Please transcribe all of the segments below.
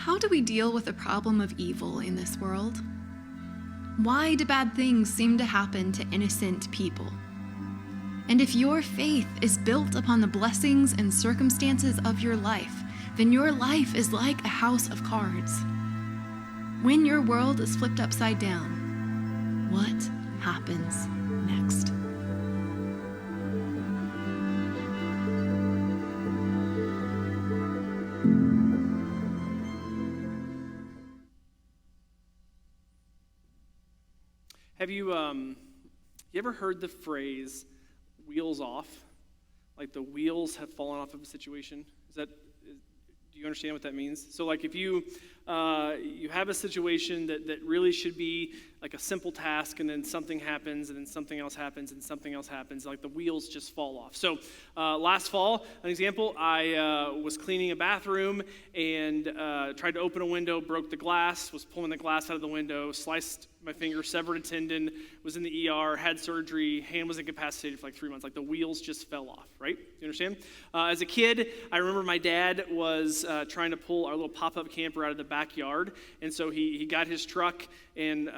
How do we deal with the problem of evil in this world? Why do bad things seem to happen to innocent people? And if your faith is built upon the blessings and circumstances of your life, then your life is like a house of cards. When your world is flipped upside down, what happens next? Have you ever heard the phrase "wheels off"? Like the wheels have fallen off of a situation. Do you understand what that means? So, like, if you have a situation that really should be like a simple task, and then something happens, and then something else happens, and something else happens, like the wheels just fall off. So, last fall, an example, I was cleaning a bathroom and tried to open a window, broke the glass, was pulling the glass out of the window, sliced my finger, severed a tendon, was in the ER, had surgery, hand was incapacitated for like 3 months. Like the wheels just fell off, right? You understand? As a kid, I remember my dad was trying to pull our little pop-up camper out of the backyard. And so he got his truck and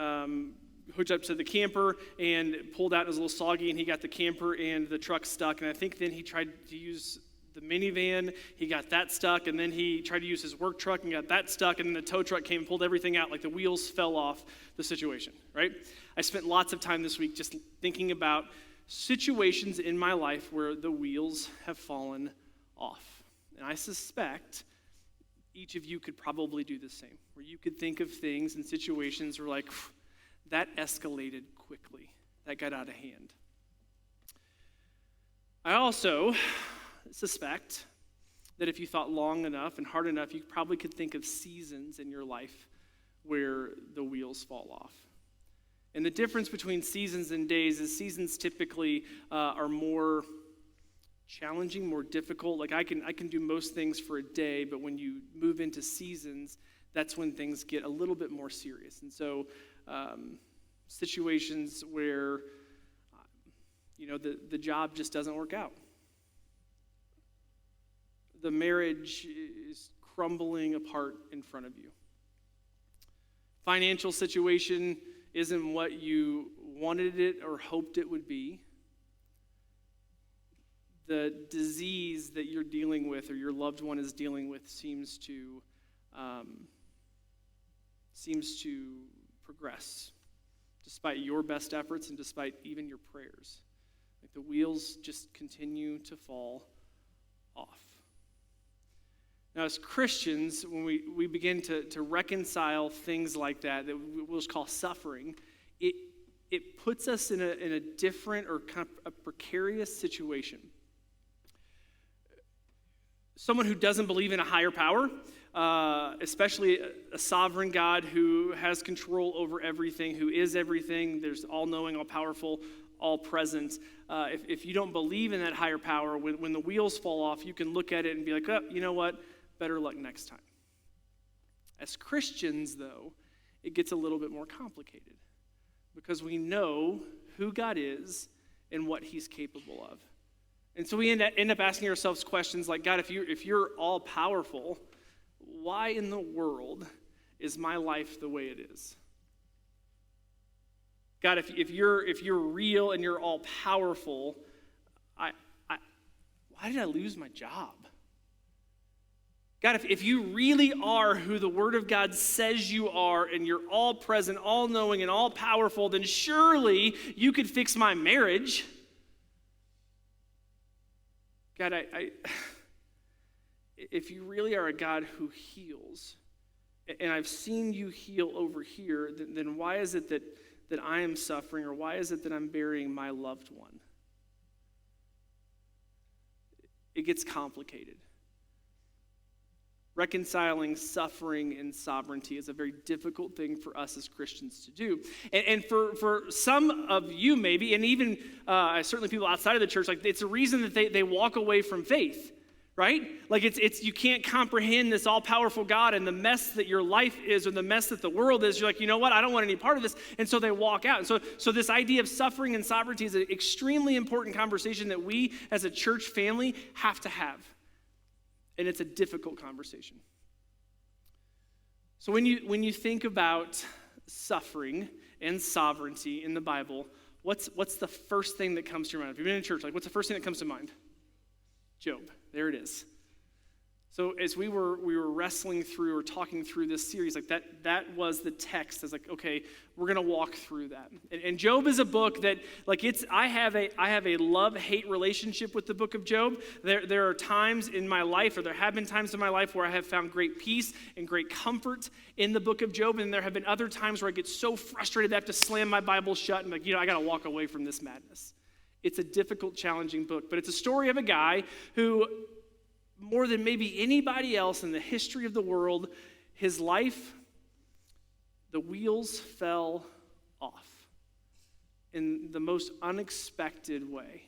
hooked up to the camper and pulled out. It was a little soggy, and he got the camper and the truck stuck. And I think then he tried to use the minivan, he got that stuck, and then he tried to use his work truck and got that stuck, and then the tow truck came and pulled everything out, like the wheels fell off the situation, right? I spent lots of time this week just thinking about situations in my life where the wheels have fallen off. And I suspect each of you could probably do the same, where you could think of things and situations where like, that escalated quickly, that got out of hand. I also suspect that if you thought long enough and hard enough, you probably could think of seasons in your life where the wheels fall off. And the difference between seasons and days is seasons typically are more challenging, more difficult. Like I can do most things for a day, but when you move into seasons, that's when things get a little bit more serious. And so situations where the job just doesn't work out. The marriage is crumbling apart in front of you. Financial situation isn't what you wanted it or hoped it would be. The disease that you're dealing with or your loved one is dealing with seems to progress despite your best efforts and despite even your prayers. Like the wheels just continue to fall off. Now, as Christians, when we begin to reconcile things like that we'll just call suffering, it puts us in a different or kind of a precarious situation. Someone who doesn't believe in a higher power, especially a sovereign God who has control over everything, who is everything, there's all-knowing, all-powerful, all-present. If you don't believe in that higher power, when the wheels fall off, you can look at it and be like, oh, you know what? Better luck next time. As Christians, though, it gets a little bit more complicated because we know who God is and what he's capable of. And so we end up asking ourselves questions like, God, if you're all-powerful, why in the world is my life the way it is? God, if you're real and you're all-powerful, why did I lose my job? God, if you really are who the Word of God says you are and you're all-present, all-knowing, and all-powerful, then surely you could fix my marriage. God, if you really are a God who heals, and I've seen you heal over here, then why is it that I am suffering, or why is it that I'm burying my loved one? It gets complicated. Reconciling suffering and sovereignty is a very difficult thing for us as Christians to do. And for some of you maybe, and even certainly people outside of the church, like it's a reason that they walk away from faith, right? Like it's you can't comprehend this all-powerful God and the mess that your life is or the mess that the world is. You're like, you know what? I don't want any part of this. And so they walk out. And so this idea of suffering and sovereignty is an extremely important conversation that we as a church family have to have. And it's a difficult conversation. So when you think about suffering and sovereignty in the Bible, what's the first thing that comes to your mind? If you've been in church, like what's the first thing that comes to mind? Job. There it is. So as we were wrestling through or talking through this series, like that was the text. It's like, okay, we're gonna walk through that. And Job is a book that, like, I have a love-hate relationship with the book of Job. There are times in my life, or there have been times in my life, where I have found great peace and great comfort in the book of Job, and there have been other times where I get so frustrated that I have to slam my Bible shut and I gotta walk away from this madness. It's a difficult, challenging book, but it's a story of a guy who, more than maybe anybody else in the history of the world, his life, the wheels fell off in the most unexpected way.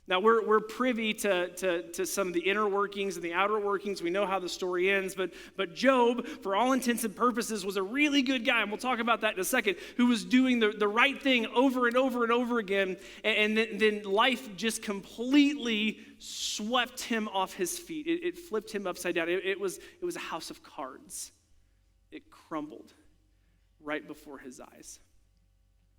Now, we're privy to some of the inner workings and the outer workings. We know how the story ends, but Job, for all intents and purposes, was a really good guy, and we'll talk about that in a second, who was doing the right thing over and over and over again, and then life just completely swept him off his feet. It flipped him upside down. It was a house of cards. It crumbled right before his eyes.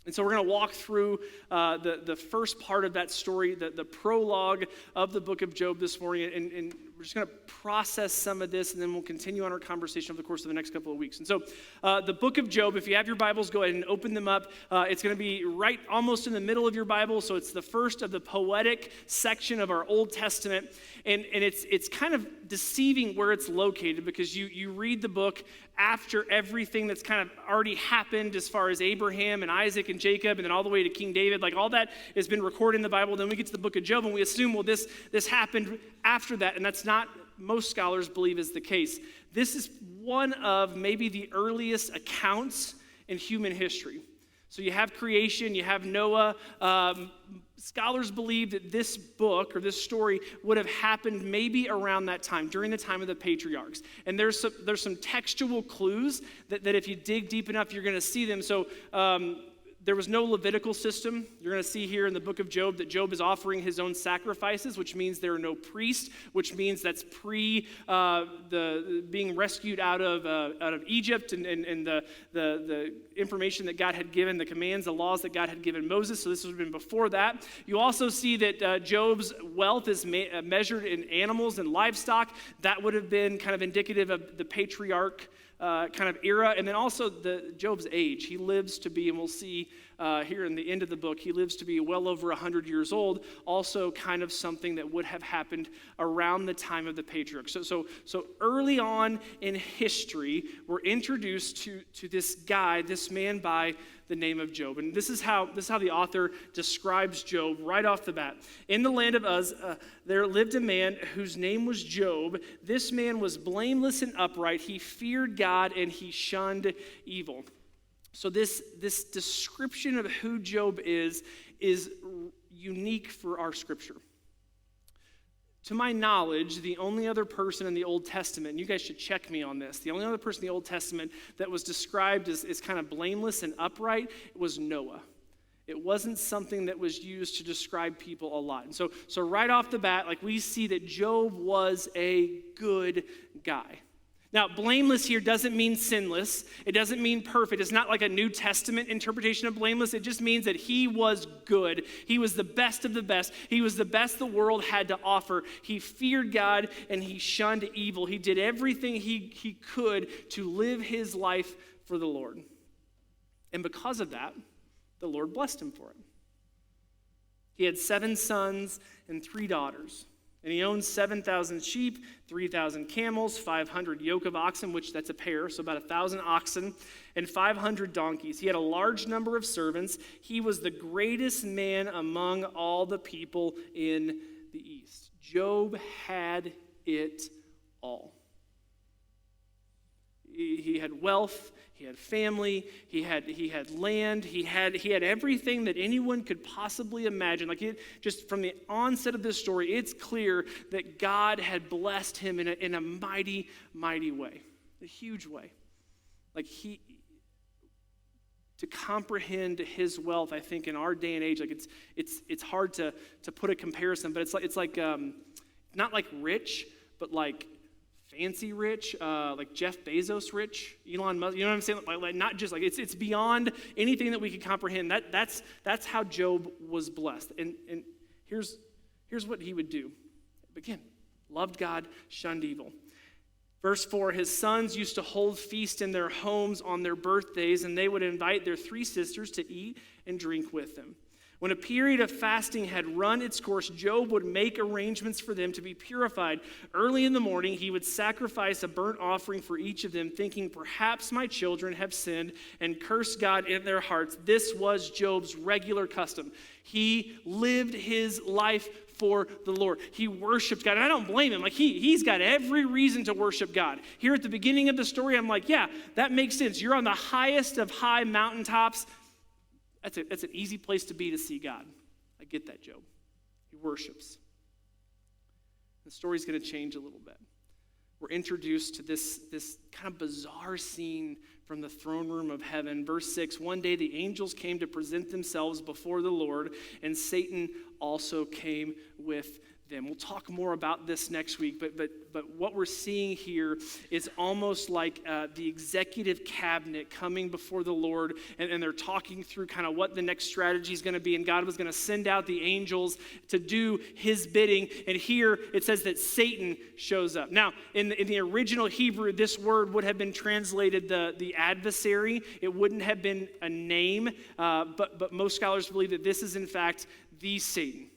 And so we're going to walk through the first part of that story, the prologue of the book of Job this morning, and we're just going to process some of this, and then we'll continue on our conversation over the course of the next couple of weeks. And so the book of Job, if you have your Bibles, go ahead and open them up. It's going to be right almost in the middle of your Bible, so it's the first of the poetic section of our Old Testament, and it's kind of deceiving where it's located, because you read the book after everything that's kind of already happened as far as Abraham and Isaac and Jacob, and then all the way to King David. Like, all that has been recorded in the Bible. Then we get to the book of Job, and we assume, well, this happened after that, and that's not, most scholars believe, is the case. This is one of maybe the earliest accounts in human history. So you have creation, you have Noah. Scholars believe that this book, or this story, would have happened maybe around that time, during the time of the patriarchs. And there's some textual clues that if you dig deep enough, you're going to see them. So there was no Levitical system. You're going to see here in the book of Job that Job is offering his own sacrifices, which means there are no priests, which means that's the being rescued out of Egypt and the information that God had given, the commands, the laws that God had given Moses. So this would have been before that. You also see that Job's wealth is measured in animals and livestock. That would have been kind of indicative of the patriarch kind of era, and then also Job's age. He lives to be, and we'll see here in the end of the book, he lives to be well over 100 years old, also kind of something that would have happened around the time of the patriarchs. So early on in history, we're introduced to this guy, this man by the name of Job. And this is how the author describes Job right off the bat. In the land of Uz, there lived a man whose name was Job. This man was blameless and upright. He feared God and he shunned evil. So this description of who Job is unique for our scripture. To my knowledge, the only other person in the Old Testament, and you guys should check me on this, the only other person in the Old Testament that was described as kind of blameless and upright was Noah. It wasn't something that was used to describe people a lot. And so right off the bat, like, we see that Job was a good guy. Now, blameless here doesn't mean sinless. It doesn't mean perfect. It's not like a New Testament interpretation of blameless. It just means that he was good. He was the best of the best. He was the best the world had to offer. He feared God and he shunned evil. He did everything he could to live his life for the Lord. And because of that, the Lord blessed him for it. He had 7 sons and 3 daughters. And he owned 7,000 sheep, 3,000 camels, 500 yoke of oxen, which that's a pair, so about 1,000 oxen, and 500 donkeys. He had a large number of servants. He was the greatest man among all the people in the East. Job had it all. He had wealth, he had family, he had land, he had everything that anyone could possibly imagine. Like, just from the onset of this story, it's clear that God had blessed him in a mighty, mighty way, a huge way. Like, to comprehend his wealth, I think in our day and age, like, it's hard to put a comparison, but it's like not like rich, but like fancy rich, like Jeff Bezos rich, Elon Musk. You know what I'm saying? Like not just like it's beyond anything that we could comprehend. That's how Job was blessed. And here's what he would do. Again, loved God, shunned evil. Verse 4, his sons used to hold feast in their homes on their birthdays, and they would invite their 3 sisters to eat and drink with them. When a period of fasting had run its course, Job would make arrangements for them to be purified. Early in the morning, he would sacrifice a burnt offering for each of them, thinking, perhaps my children have sinned and cursed God in their hearts. This was Job's regular custom. He lived his life for the Lord. He worshiped God. And I don't blame him. Like he's got every reason to worship God. Here at the beginning of the story, I'm like, yeah, that makes sense. You're on the highest of high mountaintops. That's an easy place to be to see God. I get that, Job. He worships. The story's going to change a little bit. We're introduced to this kind of bizarre scene from the throne room of heaven. Verse 6, one day the angels came to present themselves before the Lord, and Satan also came with them. We'll talk more about this next week, but what we're seeing here is almost like the executive cabinet coming before the Lord, and they're talking through kind of what the next strategy is going to be, and God was going to send out the angels to do his bidding, and here it says that Satan shows up. Now, in the original Hebrew, this word would have been translated the adversary. It wouldn't have been a name, but most scholars believe that this is in fact the Satan.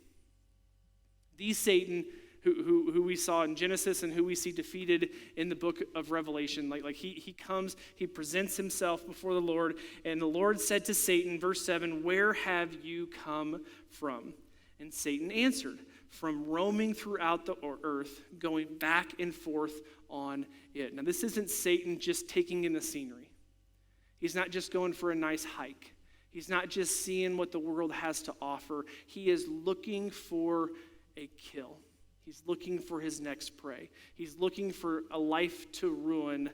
The Satan who we saw in Genesis and who we see defeated in the book of Revelation. Like he comes, he presents himself before the Lord, and the Lord said to Satan, verse 7, where have you come from? And Satan answered, from roaming throughout the earth, going back and forth on it. Now this isn't Satan just taking in the scenery. He's not just going for a nice hike. He's not just seeing what the world has to offer. He is looking for a kill. He's looking for his next prey. He's looking for a life to ruin.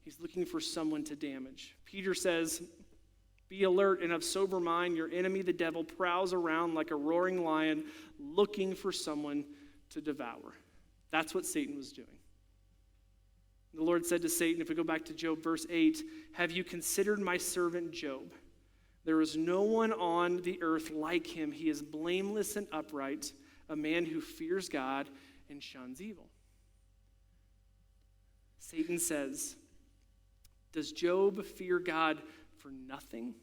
He's looking for someone to damage. Peter says, be alert and of sober mind. Your enemy, the devil, prowls around like a roaring lion looking for someone to devour. That's what Satan was doing. The Lord said to Satan, if we go back to Job, verse 8, have you considered my servant Job? There is no one on the earth like him. He is blameless and upright, a man who fears God and shuns evil. Satan says, does Job fear God for nothing?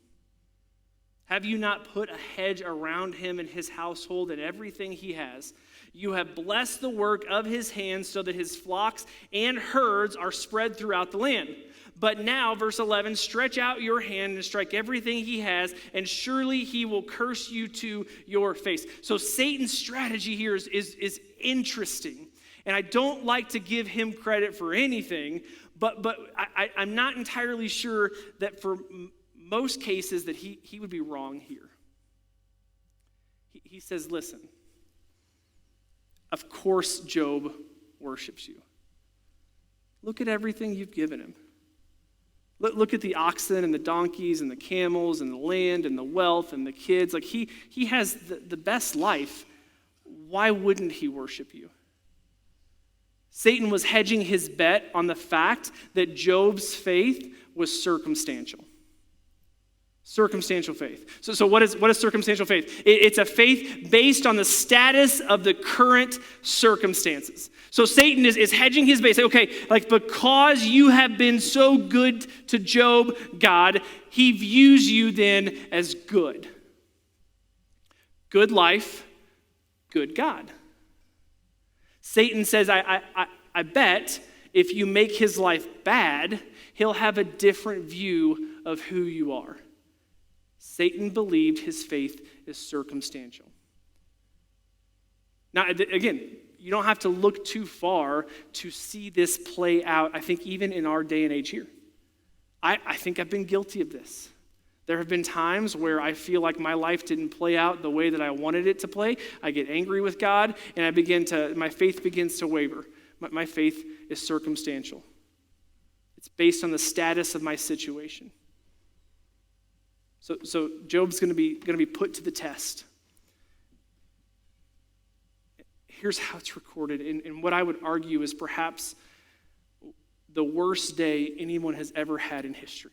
Have you not put a hedge around him and his household and everything he has? You have blessed the work of his hands so that his flocks and herds are spread throughout the land. But now, verse 11, stretch out your hand and strike everything he has, and surely he will curse you to your face. So Satan's strategy here is interesting. And I don't like to give him credit for anything, but I'm not entirely sure that for most cases that he would be wrong here. He says, listen, of course Job worships you. Look at everything you've given him. Look at the oxen and the donkeys and the camels and the land and the wealth and the kids. Like he has the best life. Why wouldn't he worship you? Satan was hedging his bet on the fact that Job's faith was circumstantial. Circumstantial faith. So what is circumstantial faith? It's a faith based on the status of the current circumstances. So Satan is hedging his bait. Say, okay, like because you have been so good to Job, God, he views you then as good. Good life, good God. Satan says, I bet if you make his life bad, he'll have a different view of who you are. Satan believed his faith is circumstantial. Now, again, you don't have to look too far to see this play out, I think, even in our day and age here. I think I've been guilty of this. There have been times where I feel like my life didn't play out the way that I wanted it to play. I get angry with God, and my faith begins to waver. My faith is circumstantial. It's based on the status of my situation. So Job's going to be put to the test. Here's how it's recorded, and what I would argue is perhaps the worst day anyone has ever had in history.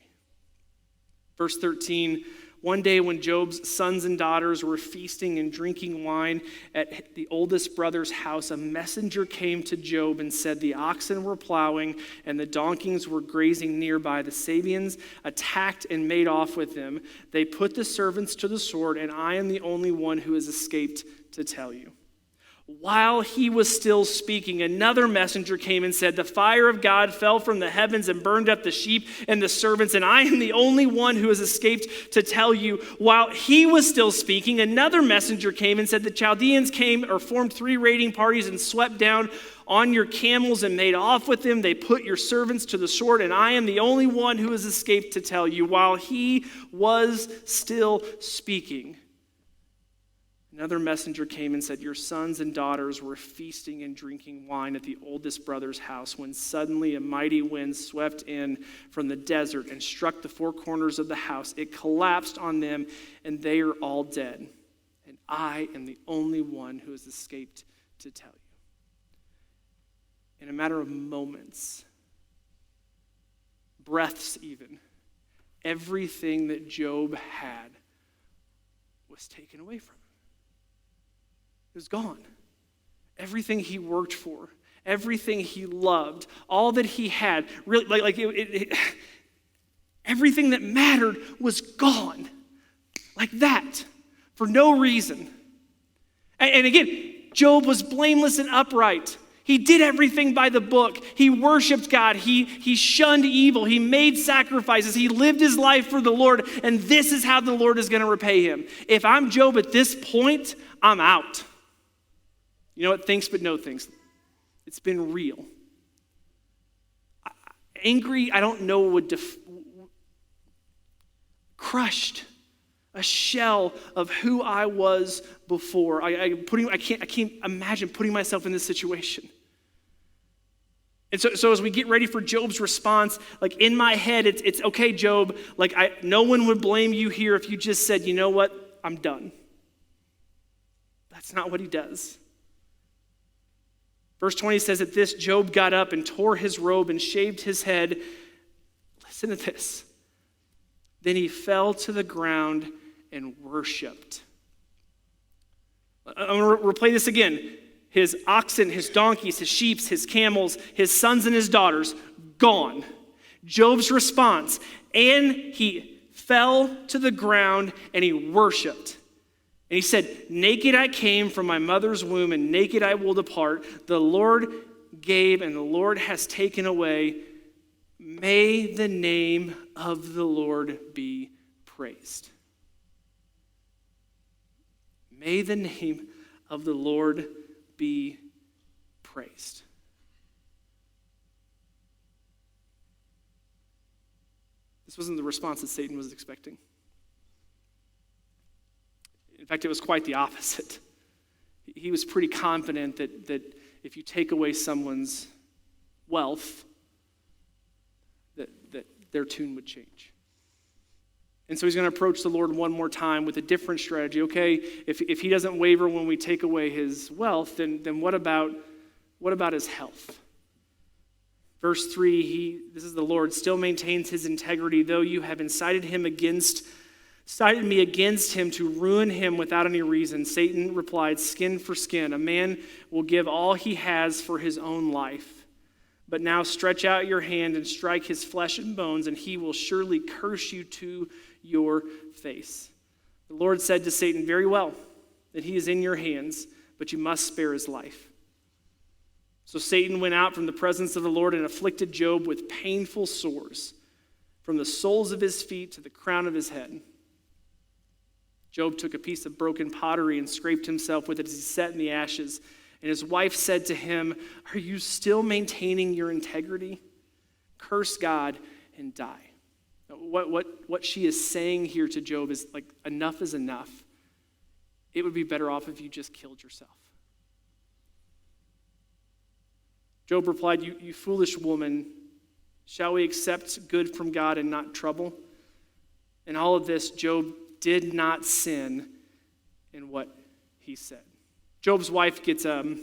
Verse 13, one day when Job's sons and daughters were feasting and drinking wine at the oldest brother's house, a messenger came to Job and said, the oxen were plowing and the donkeys were grazing nearby. The Sabeans attacked and made off with them. They put the servants to the sword, and I am the only one who has escaped to tell you. While he was still speaking, another messenger came and said, the fire of God fell from the heavens and burned up the sheep and the servants, and I am the only one who has escaped to tell you. While he was still speaking, another messenger came and said, the Chaldeans came or formed 3 raiding parties and swept down on your camels and made off with them. They put your servants to the sword, and I am the only one who has escaped to tell you. While he was still speaking, another messenger came and said, your sons and daughters were feasting and drinking wine at the oldest brother's house when suddenly a mighty wind swept in from the desert and struck the 4 corners of the house. It collapsed on them, and they are all dead. And I am the only one who has escaped to tell you. In a matter of moments, breaths even, everything that Job had was taken away from him. It was gone. Everything he worked for, everything he loved, all that he had, really, everything that mattered was gone. Like that, for no reason. And again, Job was blameless and upright. He did everything by the book. He worshiped God. He shunned evil. He made sacrifices. He lived his life for the Lord. And this is how the Lord is going to repay him. If I'm Job at this point, I'm out. You know what? Thanks but no thanks. It's been real. Angry, I don't know, crushed. A shell of who I was before. I can't imagine putting myself in this situation. And so as we get ready for Job's response, like in my head, it's okay, Job. Like no one would blame you here if you just said, you know what, I'm done. That's not what he does. Verse 20 says that this Job got up and tore his robe and shaved his head. Listen to this. Then he fell to the ground and worshiped. I'm going to replay this again. His oxen, his donkeys, his sheep, his camels, his sons and his daughters, gone. Job's response, and he fell to the ground and he worshiped. And he said, naked I came from my mother's womb, and naked I will depart. The Lord gave, and the Lord has taken away. May the name of the Lord be praised. May the name of the Lord be praised. This wasn't the response that Satan was expecting. In fact, it was quite the opposite. He was pretty confident that if you take away someone's wealth, that their tune would change. And so he's going to approach the Lord one more time with a different strategy. Okay, if he doesn't waver when we take away his wealth, then what about his health? Verse 3, this is the Lord, still maintains his integrity, though you have incited me against him to ruin him without any reason. Satan replied, skin for skin. A man will give all he has for his own life. But now stretch out your hand and strike his flesh and bones, and he will surely curse you to your face. The Lord said to Satan, very well, that he is in your hands, but you must spare his life. So Satan went out from the presence of the Lord and afflicted Job with painful sores, from the soles of his feet to the crown of his head. Job took a piece of broken pottery and scraped himself with it as he sat in the ashes. And his wife said to him, are you still maintaining your integrity? Curse God and die. What she is saying here to Job is like, enough is enough. It would be better off if you just killed yourself. Job replied, you foolish woman, shall we accept good from God and not trouble? In all of this, Job did not sin in what he said. Job's wife gets a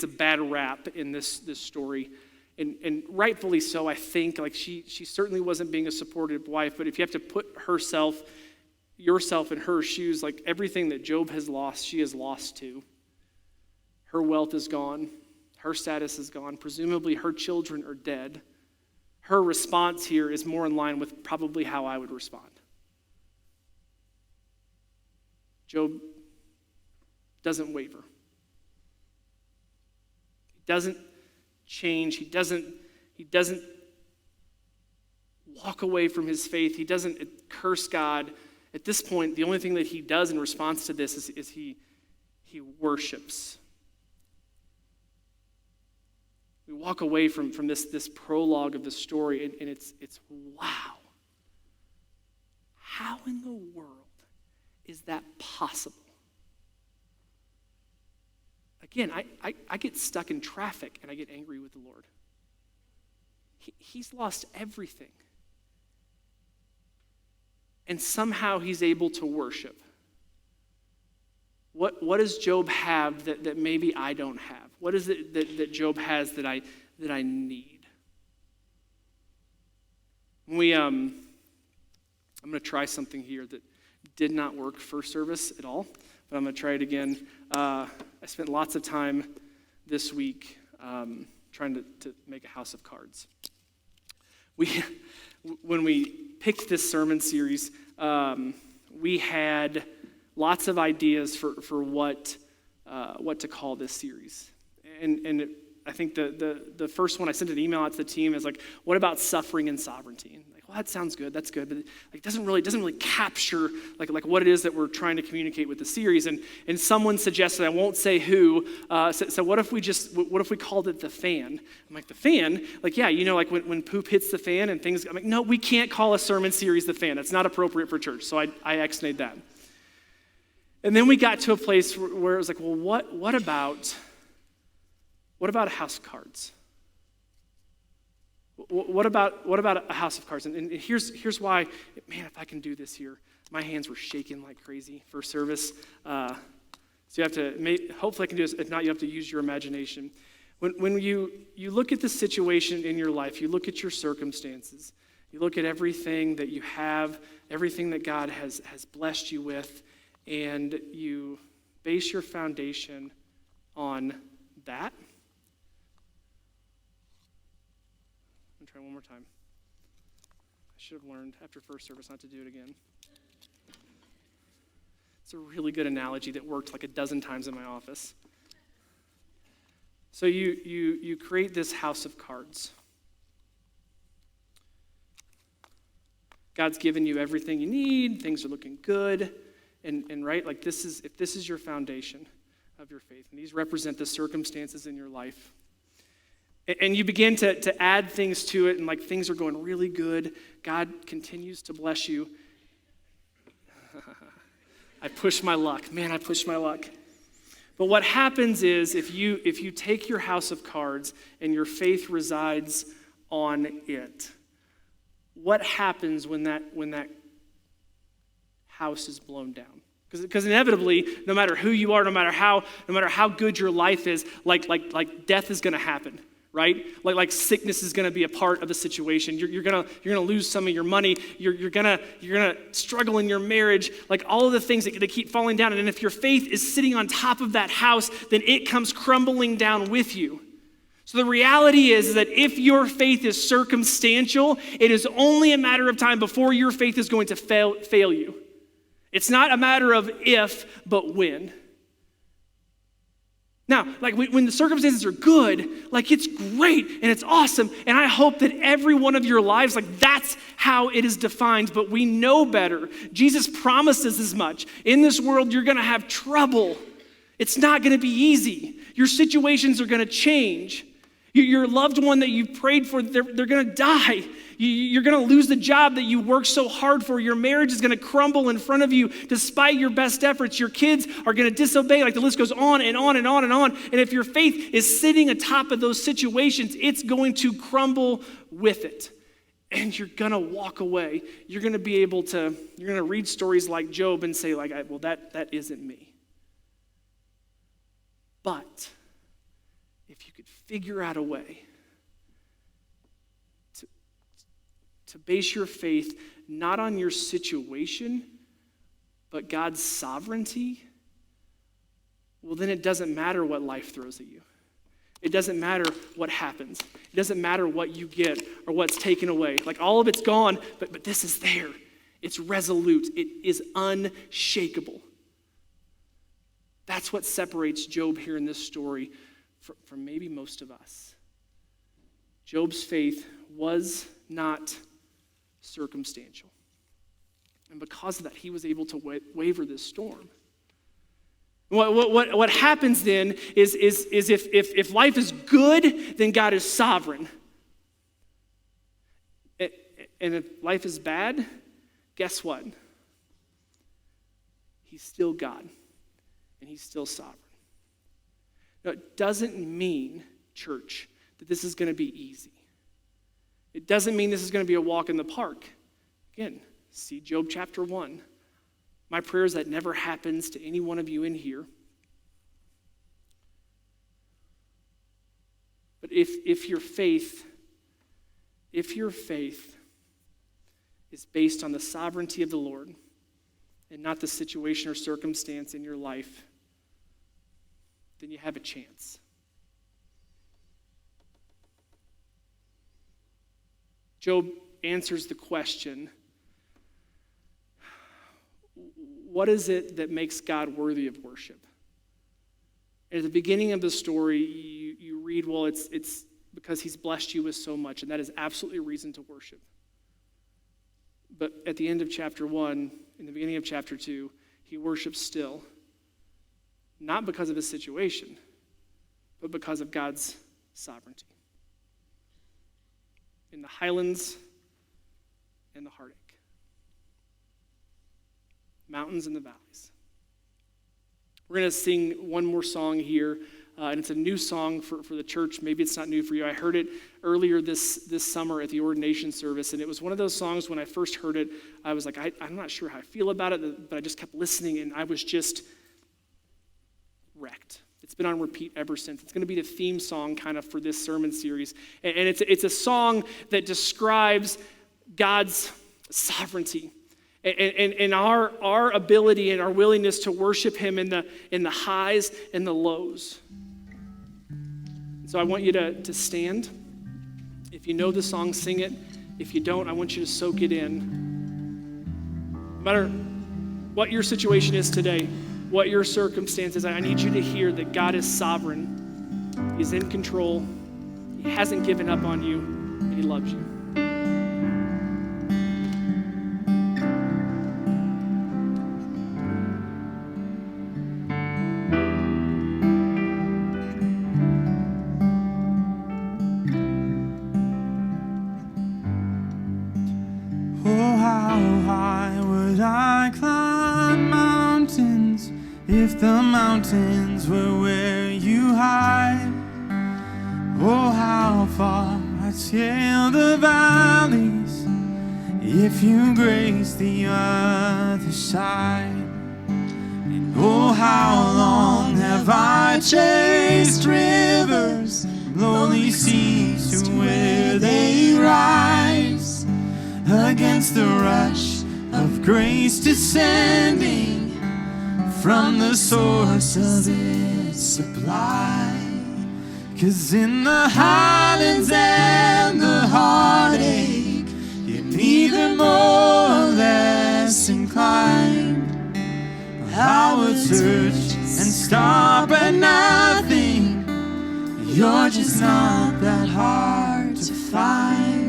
bad rap in this story. and rightfully so, I think. Like she certainly wasn't being a supportive wife, but if you have to put yourself in her shoes, like everything that Job has lost, she has lost too. Her wealth is gone. Her status is gone. Presumably her children are dead. Her response here is more in line with probably how I would respond. Job doesn't waver. He doesn't change. He doesn't walk away from his faith. He doesn't curse God. At this point, the only thing that he does in response to this is he worships. We walk away from this prologue of the story, and it's wow. How in the world is that possible? Again, I get stuck in traffic and I get angry with the Lord. He's lost everything. And somehow he's able to worship. What does Job have that maybe I don't have? What is it that Job has that I need? I'm going to try something here that did not work first service at all, but I'm going to try it again. I spent lots of time this week trying to make a house of cards. When we picked this sermon series, we had lots of ideas for what to call this series. I think the first one, I sent an email out to the team, is like, what about suffering and sovereignty? And like, well, that sounds good, that's good, but it doesn't really capture like what it is that we're trying to communicate with the series. And someone suggested, I won't say who, so what if we called it The Fan? I'm like, The Fan? Like, yeah, like when poop hits the fan and things, I'm like, no, we can't call a sermon series The Fan. That's not appropriate for church. So I ex-nayed that. And then we got to a place where it was like, well, what about a house of cards? What about a house of cards? And here's why, man, if I can do this here. My hands were shaking like crazy for service. So you have to, hopefully I can do this. If not, you have to use your imagination. When you look at the situation in your life, you look at your circumstances, you look at everything that you have, everything that God has blessed you with, and you base your foundation on that. I'm going to try one more time. I should have learned after first service not to do it again. It's a really good analogy that worked like a dozen times in my office. So you create this house of cards. God's given you everything you need. Things are looking good. And right, like if this is your foundation of your faith, and these represent the circumstances in your life, and you begin to add things to it, and like things are going really good, God continues to bless you. I pushed my luck. Man, I pushed my luck. But what happens is if you take your house of cards and your faith resides on it, what happens when that house is blown down? Because inevitably, no matter who you are, no matter how good your life is, like death is going to happen, right? Like sickness is going to be a part of the situation. You're gonna lose some of your money. You're gonna struggle in your marriage. Like all of the things that keep falling down. And if your faith is sitting on top of that house, then it comes crumbling down with you. So the reality is that if your faith is circumstantial, it is only a matter of time before your faith is going to fail you. It's not a matter of if, but when. Now, like when the circumstances are good, like it's great and it's awesome, and I hope that every one of your lives, like that's how it is defined, but we know better. Jesus promises as much. In this world, you're going to have trouble. It's not going to be easy. Your situations are going to change. Your loved one that you've prayed for, they're going to die. You're going to lose the job that you worked so hard for. Your marriage is going to crumble in front of you despite your best efforts. Your kids are going to disobey. Like the list goes on and on and on and on. And if your faith is sitting atop of those situations, it's going to crumble with it. And you're going to walk away. You're going to read stories like Job and say, like, well, that isn't me. But if you could figure out a way to base your faith not on your situation, but God's sovereignty, well, then it doesn't matter what life throws at you. It doesn't matter what happens. It doesn't matter what you get or what's taken away. Like all of it's gone, but this is there. It's resolute. It is unshakable. That's what separates Job here in this story from maybe most of us. Job's faith was not circumstantial. And because of that, he was able to waver this storm. What happens then is if life is good, then God is sovereign. And if life is bad, guess what? He's still God, and he's still sovereign. Now, it doesn't mean, church, that this is going to be easy. It doesn't mean this is going to be a walk in the park. Again, see Job chapter 1. My prayer is that never happens to any one of you in here. But if your faith is based on the sovereignty of the Lord and not the situation or circumstance in your life, then you have a chance. Job answers the question, what is it that makes God worthy of worship? And at the beginning of the story, you read, well, it's because he's blessed you with so much, and that is absolutely a reason to worship. But at the end of chapter 1, in the beginning of chapter 2, he worships still, not because of his situation, but because of God's sovereignty. In the highlands and the heartache. Mountains and the valleys. We're going to sing one more song here, and it's a new song for the church. Maybe it's not new for you. I heard it earlier this summer at the ordination service, and it was one of those songs when I first heard it, I was like, I'm not sure how I feel about it, but I just kept listening, and I was just wrecked. It's been on repeat ever since. It's going to be the theme song kind of for this sermon series, and it's a song that describes God's sovereignty. And our ability and our willingness to worship him in the highs and the lows. So I want you to stand. If you know the song, sing it. If you don't, I want you to soak it in. No matter what your situation is today, what your circumstances, I need you to hear that God is sovereign. He's in control. He hasn't given up on you, and he loves you. If the mountains were where you hide, oh, how far I'd scale the valleys if you grace the other side. And oh, how long have I chased rivers, lonely seas to where they rise, against the rush of grace descending from the source of its supply. 'Cause in the highlands and the heartache, you're neither more or less inclined. I would search and stop at nothing. You're just not that hard to find.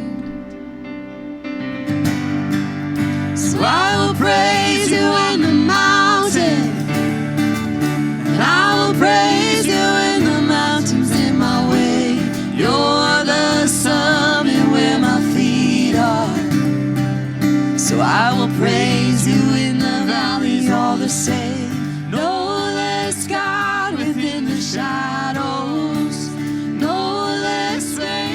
So I will praise you in the mountain. I will praise you in the mountains in my way. You're the summit where my feet are. So I will praise you in the valleys all the same. No less God within the shadows. No less faith.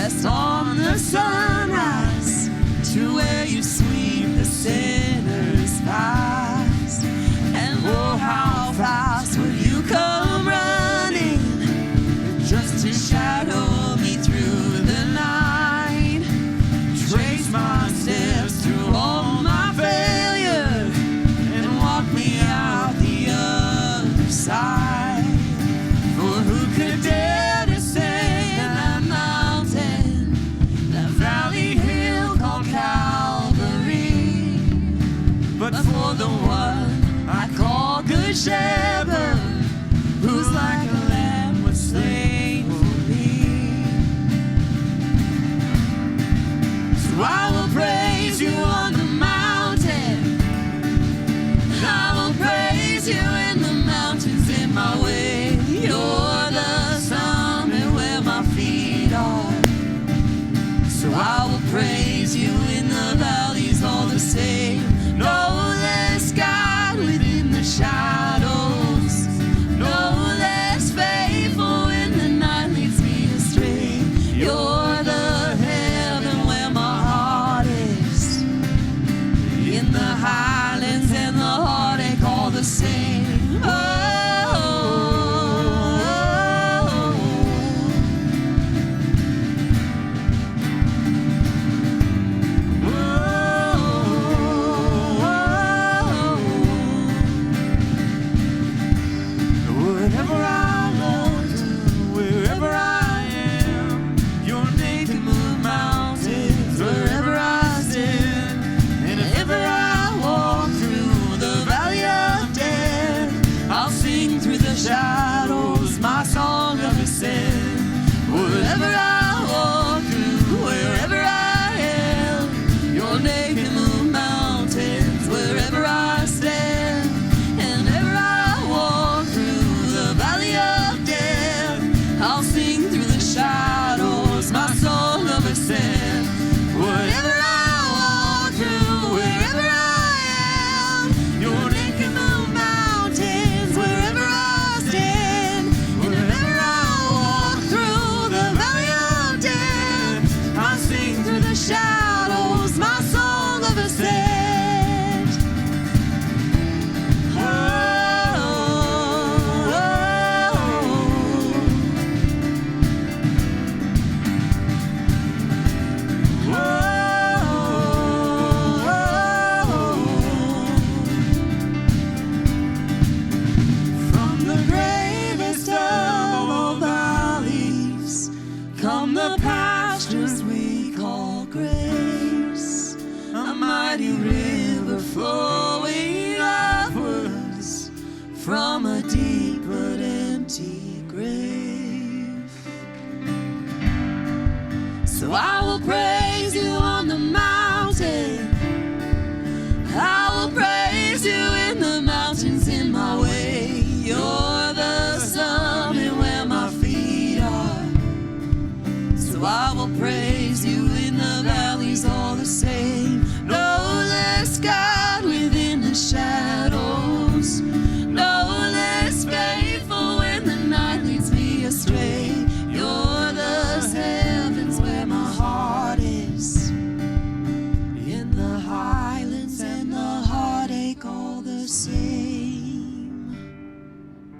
west on the sunrise, to where you sweep the sinners past. And oh, how fast would you come running, just to shadow me through the night, trace my steps through all my failure, and walk me out the other side. For who could dare to say that mountain, that valley hill called Calvary, but for the one I call Good Shepherd, who's like a lamb was slain for me. So I will praise you on the mountain, I will praise you in the mountains in my way. You're the summit where my feet are, so I will praise you in the valleys all the same. No less God within the shadows, no less faithful when the night leads me astray. You're the heaven where my heart is, in the highlands and the heartache all the same. Oh, whatever I want to, wherever I am, your name can move mountains. Wherever I stand, and if ever I walk through the valley of death, I'll sing through the shadows my song of ascent. Whatever I walk through, wherever I am, your name can move mountains. Wherever I stand, and ever I walk through the valley of death, I'll sing through the shadows my song of ascent. Whatever I walk through, wherever I am, your name can move mountains. Wherever I stand, wherever I walk through the valley of death, I'll sing through the shadows my song of ascent. From the greatest of all valleys come the pastures we call grace, a mighty river flowing upwards from a deep but empty grave. So I will praise you on the mountain, I will praise you in the mountains in my way. You're the summit where my feet are, so I will praise you in the valleys all the same. No less God within the shadows, no less faithful when the night leads me astray. You're the heavens where my heart is, in the highlands and the heartache all the same.